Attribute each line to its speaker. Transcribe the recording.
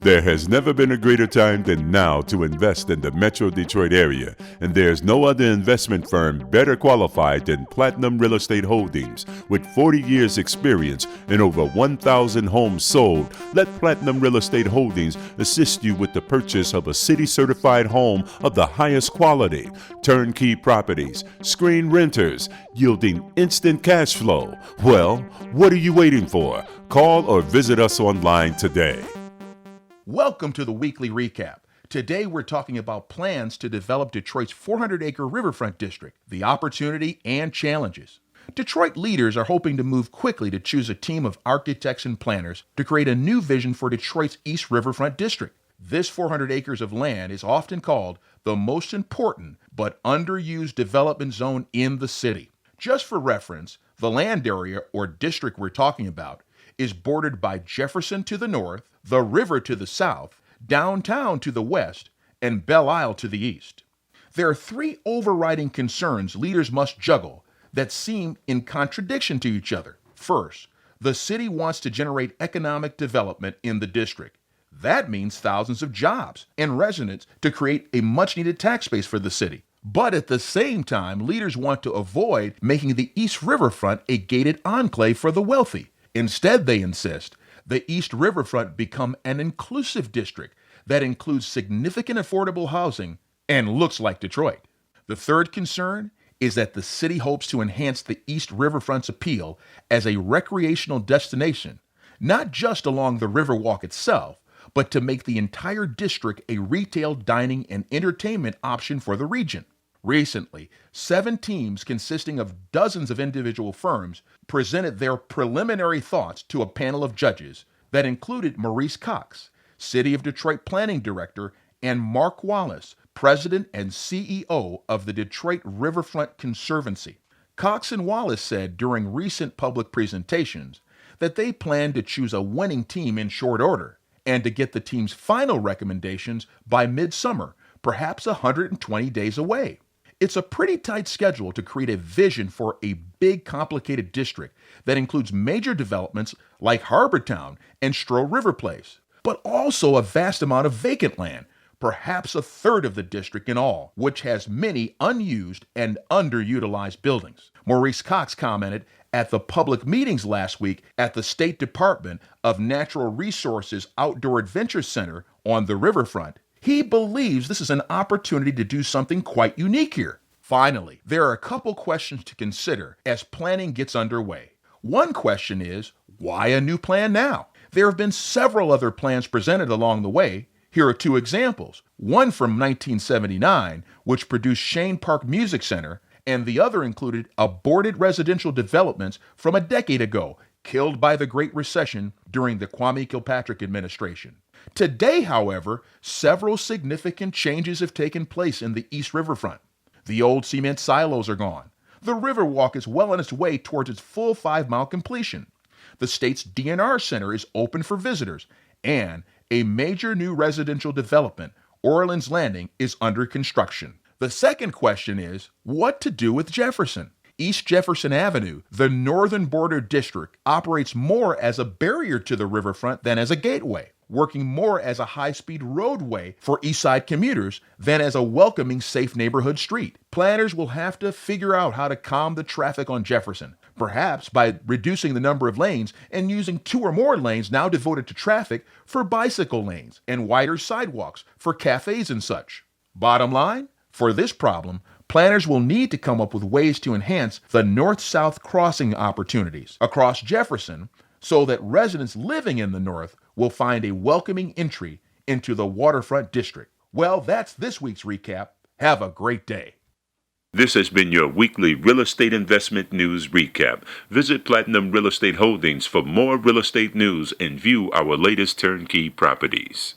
Speaker 1: There has never been a greater time than now to invest in the Metro Detroit area, and there's no other investment firm better qualified than Platinum Real Estate Holdings. With 40 years experience and over 1,000 homes sold, let Platinum Real Estate Holdings assist you with the purchase of a city-certified home of the highest quality, turnkey properties, screen renters, yielding instant cash flow. Well, what are you waiting for? Call or visit us online today.
Speaker 2: Welcome to the weekly recap. Today we're talking about plans to develop Detroit's 400-acre riverfront district, the opportunity and challenges. Detroit leaders are hoping to move quickly to choose a team of architects and planners to create a new vision for Detroit's East Riverfront district. This 400 acres of land is often called the most important but underused development zone in the city. Just for reference, the land area or district we're talking about is bordered by Jefferson to the north, the river to the south, downtown to the west, and Belle Isle to the east. There are three overriding concerns leaders must juggle that seem in contradiction to each other. First, the city wants to generate economic development in the district. That means thousands of jobs and residents to create a much-needed tax base for the city. But at the same time, leaders want to avoid making the East Riverfront a gated enclave for the wealthy. Instead, they insist, the East Riverfront become an inclusive district that includes significant affordable housing and looks like Detroit. The third concern is that the city hopes to enhance the East Riverfront's appeal as a recreational destination, not just along the Riverwalk itself, but to make the entire district a retail, dining, and entertainment option for the region. Recently, 7 teams consisting of dozens of individual firms presented their preliminary thoughts to a panel of judges that included Maurice Cox, City of Detroit Planning Director, and Mark Wallace, President and CEO of the Detroit Riverfront Conservancy. Cox and Wallace said during recent public presentations that they plan to choose a winning team in short order and to get the team's final recommendations by midsummer, perhaps 120 days away. It's a pretty tight schedule to create a vision for a big, complicated district that includes major developments like Harbortown and Stroh River Place, but also a vast amount of vacant land, perhaps a third of the district in all, which has many unused and underutilized buildings. Maurice Cox commented at the public meetings last week at the State Department of Natural Resources Outdoor Adventure Center on the riverfront. He believes this is an opportunity to do something quite unique here. Finally, there are a couple questions to consider as planning gets underway. One question is, why a new plan now? There have been several other plans presented along the way. Here are 2 examples. One from 1979, which produced Shane Park Music Center, and the other included aborted residential developments from a decade ago, killed by the Great Recession during the Kwame Kilpatrick administration. Today, however, several significant changes have taken place in the East Riverfront. The old cement silos are gone. The Riverwalk is well on its way towards its full 5-mile completion. The state's DNR Center is open for visitors, and a major new residential development, Orleans Landing, is under construction. The second question is, what to do with Jefferson? East Jefferson Avenue, the northern border district, operates more as a barrier to the riverfront than as a gateway, working more as a high-speed roadway for Eastside commuters than as a welcoming, safe neighborhood street. Planners will have to figure out how to calm the traffic on Jefferson, perhaps by reducing the number of lanes and using 2 or more lanes now devoted to traffic for bicycle lanes and wider sidewalks for cafes and such. Bottom line, for this problem, planners will need to come up with ways to enhance the north-south crossing opportunities across Jefferson so that residents living in the north will find a welcoming entry into the waterfront district. Well, that's this week's recap. Have a great day.
Speaker 1: This has been your weekly real estate investment news recap. Visit Platinum Real Estate Holdings for more real estate news and view our latest turnkey properties.